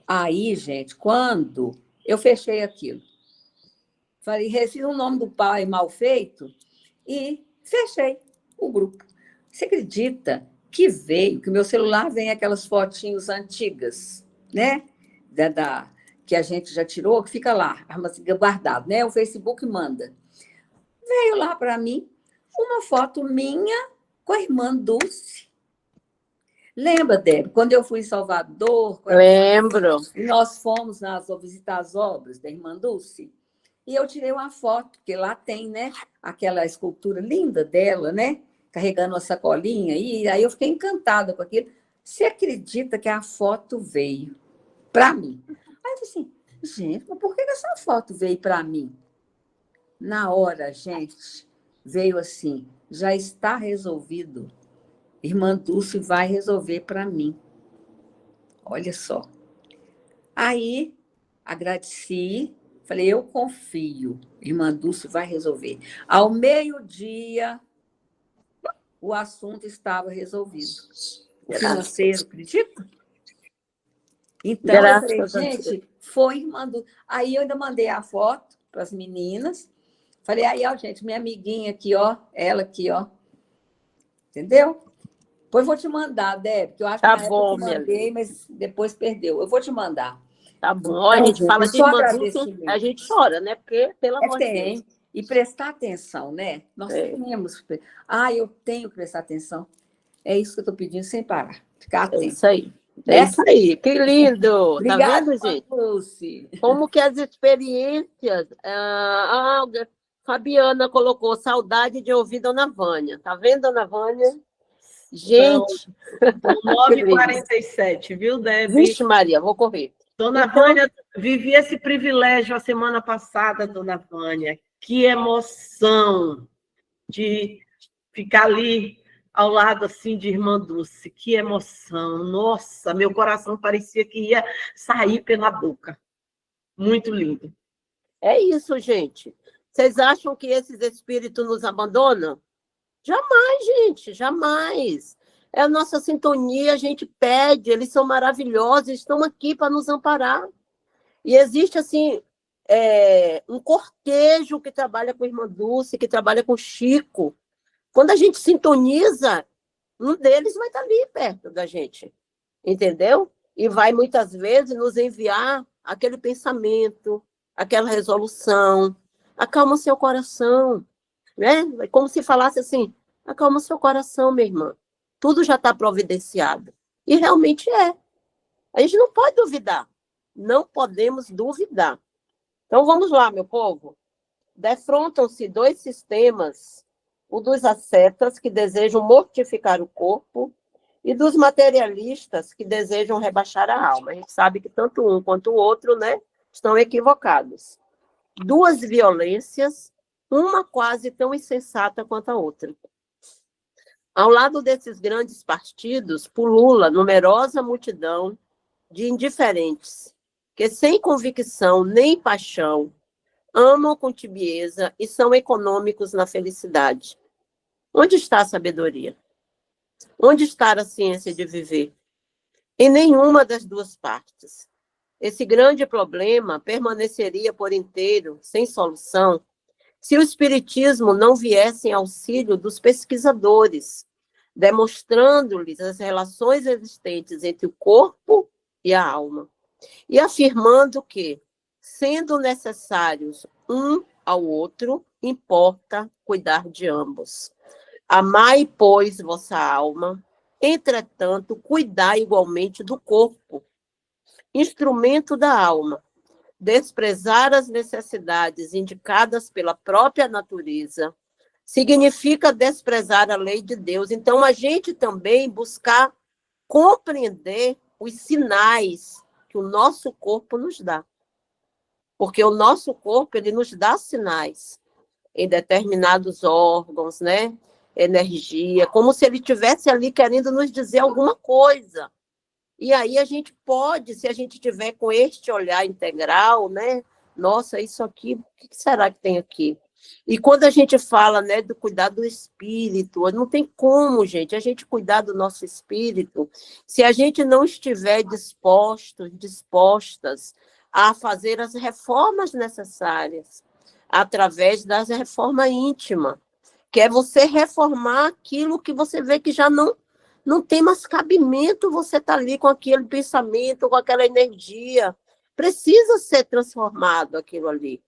Aí, gente, quando eu fechei aquilo, falei, fiz o nome do pai mal feito e fechei o grupo. Você acredita que veio, que o meu celular vem aquelas fotinhos antigas, né? Que a gente já tirou, que fica lá, guardado, né? O Facebook manda. Veio lá para mim uma foto minha com a irmã Dulce. Lembra, Débora, quando eu fui em Salvador? Lembro. Nós fomos visitar as obras da irmã Dulce. E eu tirei uma foto, porque lá tem, né, aquela escultura linda dela, né, carregando uma sacolinha, e aí eu fiquei encantada com aquilo. Você acredita que a foto veio para mim? Aí eu falei assim, gente, mas por que essa foto veio para mim? Na hora, gente, veio assim, já está resolvido. Irmã Dulce vai resolver para mim. Olha só. Aí, agradeci, falei, eu confio, irmã Dulce vai resolver. Ao meio-dia, o assunto estava resolvido. O financeiro, acredita? Então, eu falei, gente, foi irmã Dulce. Aí, eu ainda mandei a foto para as meninas. Falei, aí, ó, gente, minha amiguinha aqui, ó, ela aqui, ó. Entendeu? Depois vou te mandar, Débora, que eu acho que na época eu te mandei, mas depois perdeu. Eu vou te mandar. Tá bom, a gente fala de irmã Dulce, a gente chora, né? Porque, pelo amor de Deus. E prestar atenção, né? Nós temos. Eu tenho que prestar atenção. É isso que eu estou pedindo sem parar. Ficar atento. É isso aí. É isso aí. Que lindo. Obrigada, tá vendo, gente? Dulce. Como que as experiências... Fabiana colocou saudade de ouvir Dona Vânia. Tá vendo, Dona Vânia? Gente... 9h47, viu, Débora? Vixe, Maria, vou correr. Dona Vânia, vivi esse privilégio a semana passada, Dona Vânia. Que emoção de ficar ali ao lado assim de irmã Dulce. Que emoção. Nossa, meu coração parecia que ia sair pela boca. Muito lindo. É isso, gente. Vocês acham que esses espíritos nos abandonam? Jamais, gente, jamais. É a nossa sintonia, a gente pede, eles são maravilhosos, estão aqui para nos amparar. E existe, assim, um cortejo que trabalha com a irmã Dulce, que trabalha com o Chico. Quando a gente sintoniza, um deles vai estar ali perto da gente, entendeu? E vai, muitas vezes, nos enviar aquele pensamento, aquela resolução. Acalma seu coração, né? É como se falasse assim, acalma seu coração, minha irmã. Tudo já está providenciado. E realmente é. A gente não pode duvidar. Não podemos duvidar. Então, vamos lá, meu povo. Defrontam-se dois sistemas, o dos ascetas, que desejam mortificar o corpo, e dos materialistas, que desejam rebaixar a alma. A gente sabe que tanto um quanto o outro, né, estão equivocados. Duas violências, uma quase tão insensata quanto a outra. Ao lado desses grandes partidos, pulula numerosa multidão de indiferentes, que sem convicção nem paixão, amam com tibieza e são econômicos na felicidade. Onde está a sabedoria? Onde está a ciência de viver? Em nenhuma das duas partes. Esse grande problema permaneceria por inteiro, sem solução, se o espiritismo não viesse em auxílio dos pesquisadores, demonstrando-lhes as relações existentes entre o corpo e a alma, e afirmando que, sendo necessários um ao outro, importa cuidar de ambos. Amai, pois, vossa alma, entretanto, cuidai igualmente do corpo, instrumento da alma. Desprezar as necessidades indicadas pela própria natureza significa desprezar a lei de Deus. Então, a gente também buscar compreender os sinais que o nosso corpo nos dá. Porque o nosso corpo, ele nos dá sinais em determinados órgãos, né? energia, como se ele estivesse ali querendo nos dizer alguma coisa. E aí a gente pode, se a gente tiver com este olhar integral, né? Nossa, isso aqui, o que será que tem aqui? E quando a gente fala, né, do cuidar do espírito, não tem como, gente, a gente cuidar do nosso espírito se a gente não estiver dispostas a fazer as reformas necessárias, através da reforma íntima, que é você reformar aquilo que você vê que já não tem mais cabimento, você tá ali com aquele pensamento, com aquela energia. Precisa ser transformado aquilo ali.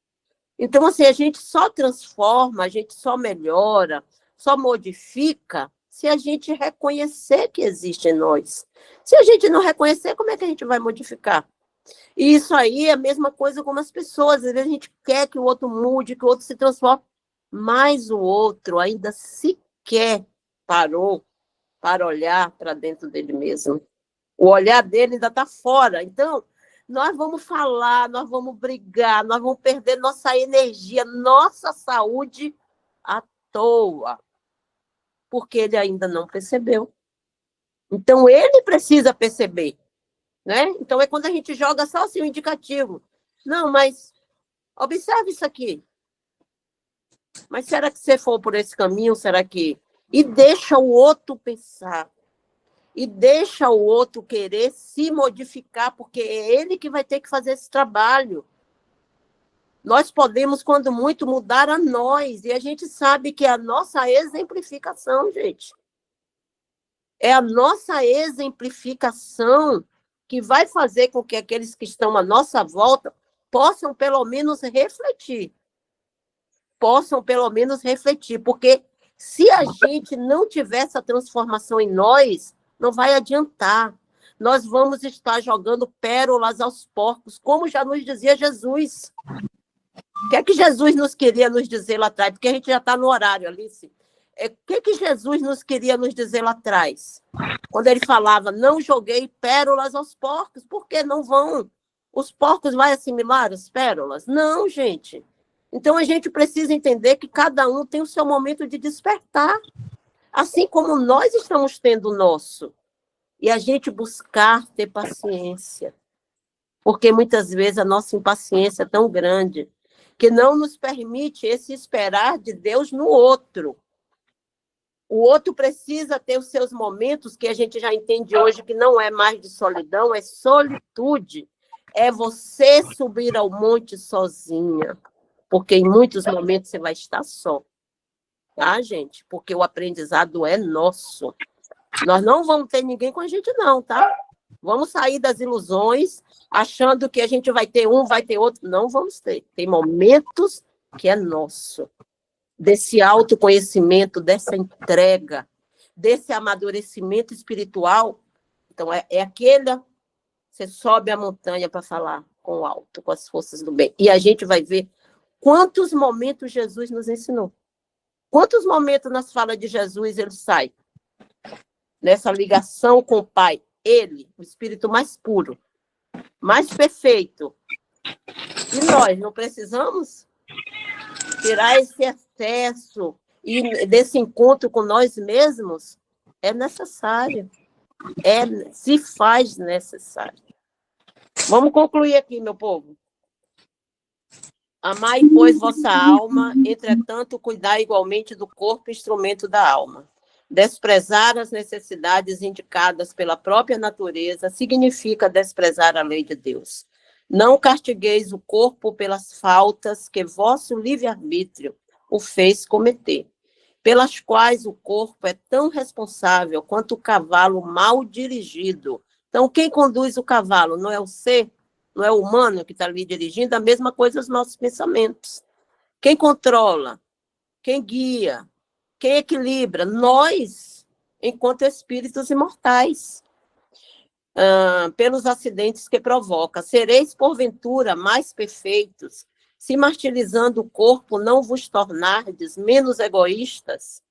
Então, assim, a gente só transforma, a gente só melhora, só modifica se a gente reconhecer que existe em nós. Se a gente não reconhecer, como é que a gente vai modificar? E isso aí é a mesma coisa como as pessoas. Às vezes a gente quer que o outro mude, que o outro se transforme, mas o outro ainda sequer parou para olhar para dentro dele mesmo. O olhar dele ainda está fora. Então, nós vamos falar, nós vamos brigar, nós vamos perder nossa energia, nossa saúde à toa, porque ele ainda não percebeu. Então, ele precisa perceber, né? Então, é quando a gente joga só assim o indicativo. Não, mas observe isso aqui. Mas será que você for por esse caminho, será que... E deixa o outro pensar. E deixa o outro querer se modificar, porque é ele que vai ter que fazer esse trabalho. Nós podemos, quando muito, mudar a nós, e a gente sabe que é a nossa exemplificação, gente. É a nossa exemplificação que vai fazer com que aqueles que estão à nossa volta possam, pelo menos, refletir. Porque se a gente não tiver essa transformação em nós, não vai adiantar. Nós vamos estar jogando pérolas aos porcos, como já nos dizia Jesus. O que é que Jesus nos queria nos dizer lá atrás? Porque a gente já está no horário, Alice. O que é que Jesus nos queria nos dizer lá atrás? Quando ele falava, não joguei pérolas aos porcos, por que não vão? Os porcos vão assimilar as pérolas? Não, gente. Então, a gente precisa entender que cada um tem o seu momento de despertar, assim como nós estamos tendo o nosso. E a gente buscar ter paciência, porque muitas vezes a nossa impaciência é tão grande que não nos permite esse esperar de Deus no outro. O outro precisa ter os seus momentos, que a gente já entende hoje que não é mais de solidão, é solitude. É você subir ao monte sozinha, porque em muitos momentos você vai estar só. Tá, gente? Porque o aprendizado é nosso. Nós não vamos ter ninguém com a gente, não, tá? Vamos sair das ilusões, achando que a gente vai ter um, vai ter outro. Não vamos ter. Tem momentos que é nosso. Desse autoconhecimento, dessa entrega, desse amadurecimento espiritual. Então, é aquele... Você sobe a montanha para falar com o alto, com as forças do bem. E a gente vai ver quantos momentos Jesus nos ensinou. Quantos momentos nas falas de Jesus ele sai? Nessa ligação com o Pai. Ele, o Espírito mais puro, mais perfeito. E nós não precisamos tirar esse excesso e desse encontro com nós mesmos? É necessário. Se faz necessário. Vamos concluir aqui, meu povo. Amai, pois, vossa alma, entretanto, cuidar igualmente do corpo, instrumento da alma. Desprezar as necessidades indicadas pela própria natureza significa desprezar a lei de Deus. Não castigueis o corpo pelas faltas que vosso livre-arbítrio o fez cometer, pelas quais o corpo é tão responsável quanto o cavalo mal dirigido. Então, quem conduz o cavalo não é o ser, não é o humano que está ali dirigindo, a mesma coisa os nossos pensamentos. Quem controla, quem guia, quem equilibra? Nós, enquanto espíritos imortais, pelos acidentes que provoca. Sereis, porventura, mais perfeitos, se martirizando o corpo não vos tornardes menos egoístas,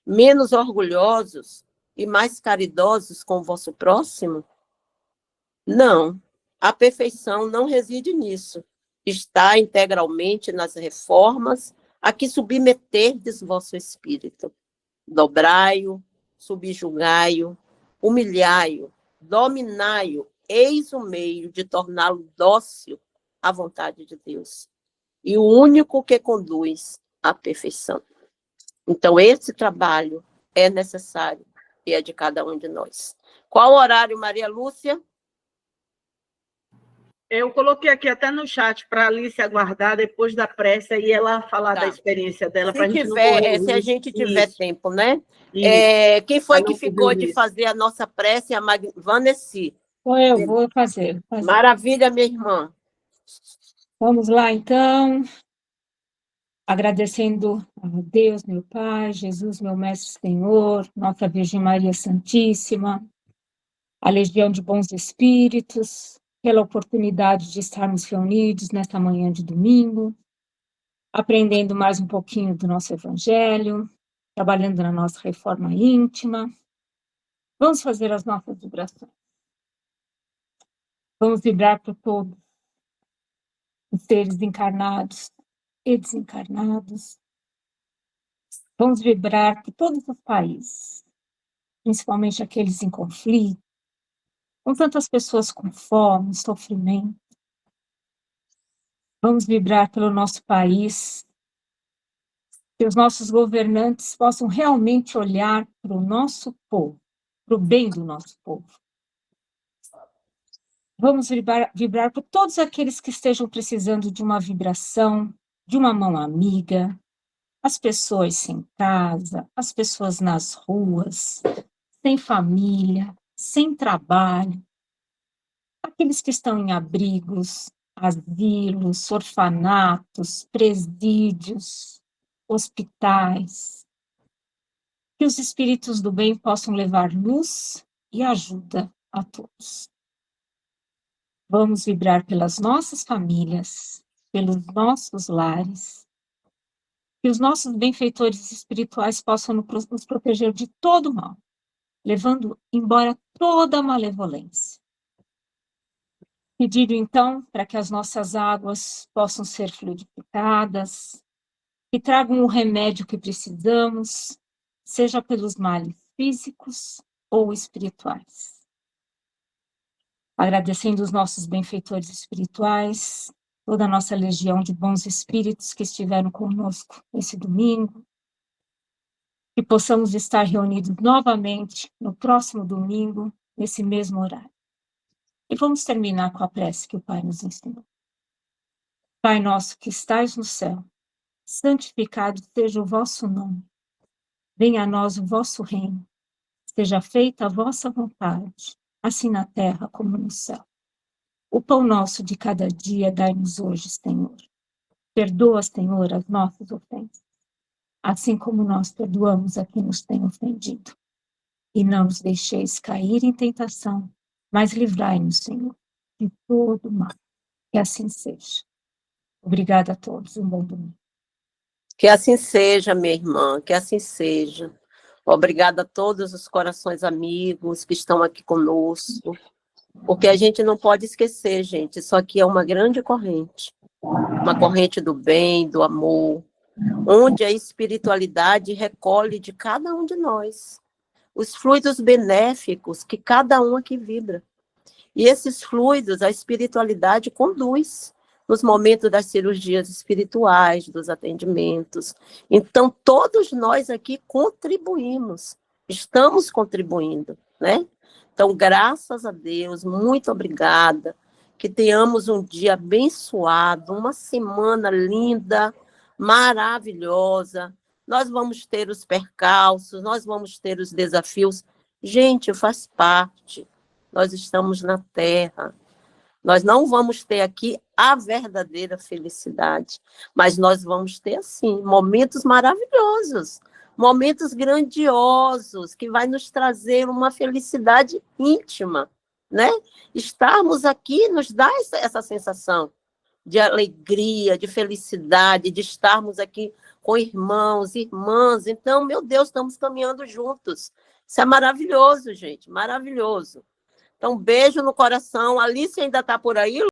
menos orgulhosos e mais caridosos com o vosso próximo? Não, a perfeição não reside nisso. Está integralmente nas reformas a que submeterdes vosso espírito. Dobrai-o, subjugai-o, humilhai-o, dominai-o, eis o meio de torná-lo dócil à vontade de Deus. E o único que conduz à perfeição. Então, esse trabalho é necessário e é de cada um de nós. Qual o horário, Maria Lúcia? Eu coloquei aqui até no chat para a Alice aguardar depois da prece e ela falar da experiência dela, para a gente não correr Se a risco. gente tiver tempo, né? Isso. Quem foi Pra que não ficou correr o de risco. fazer a nossa prece? A Vanessa. Eu vou fazer. Maravilha, minha irmã. Vamos lá, então. Agradecendo a Deus, meu Pai, Jesus, meu Mestre Senhor, Nossa Virgem Maria Santíssima, a Legião de Bons Espíritos, pela oportunidade de estarmos reunidos nesta manhã de domingo, aprendendo mais um pouquinho do nosso Evangelho, trabalhando na nossa reforma íntima. Vamos fazer as nossas vibrações. Vamos vibrar por todos os seres encarnados e desencarnados. Vamos vibrar por todos os países, principalmente aqueles em conflito, com tantas pessoas com fome, sofrimento. Vamos vibrar pelo nosso país, que os nossos governantes possam realmente olhar para o nosso povo, para o bem do nosso povo. Vamos vibrar por todos aqueles que estejam precisando de uma vibração, de uma mão amiga, as pessoas sem casa, as pessoas nas ruas, sem família, sem trabalho, aqueles que estão em abrigos, asilos, orfanatos, presídios, hospitais. Que os espíritos do bem possam levar luz e ajuda a todos. Vamos vibrar pelas nossas famílias, pelos nossos lares. Que os nossos benfeitores espirituais possam nos proteger de todo mal, levando embora toda a malevolência. Pedido, então, para que as nossas águas possam ser fluidificadas, que tragam o remédio que precisamos, seja pelos males físicos ou espirituais. Agradecendo os nossos benfeitores espirituais, toda a nossa legião de bons espíritos que estiveram conosco esse domingo, que possamos estar reunidos novamente no próximo domingo, nesse mesmo horário. E vamos terminar com a prece que o Pai nos ensinou. Pai nosso que estais no céu, santificado seja o vosso nome. Venha a nós o vosso reino. Seja feita a vossa vontade, assim na terra como no céu. O pão nosso de cada dia dai-nos hoje, Senhor. Perdoa, Senhor, as nossas ofensas, assim como nós perdoamos a quem nos tem ofendido. E não nos deixeis cair em tentação, mas livrai-nos, Senhor, de todo mal. Que assim seja. Obrigada a todos, um bom domingo. Que assim seja, minha irmã, que assim seja. Obrigada a todos os corações amigos que estão aqui conosco, porque a gente não pode esquecer, gente, isso aqui é uma grande corrente, uma corrente do bem, do amor, onde a espiritualidade recolhe de cada um de nós os fluidos benéficos que cada um aqui vibra. E esses fluidos, a espiritualidade conduz nos momentos das cirurgias espirituais, dos atendimentos. Então, todos nós aqui contribuímos, estamos contribuindo, né? Então, graças a Deus, muito obrigada, que tenhamos um dia abençoado, uma semana linda, maravilhosa. Nós vamos ter os percalços, nós vamos ter os desafios. Gente, faz parte. Nós estamos na Terra. Nós não vamos ter aqui a verdadeira felicidade, mas nós vamos ter, assim, momentos maravilhosos, momentos grandiosos, que vai nos trazer uma felicidade íntima, né? Estarmos aqui nos dá essa sensação de alegria, de felicidade, de estarmos aqui com irmãos, irmãs. Então, meu Deus, estamos caminhando juntos. Isso é maravilhoso, gente, maravilhoso. Então, beijo no coração. A Alice ainda está por aí?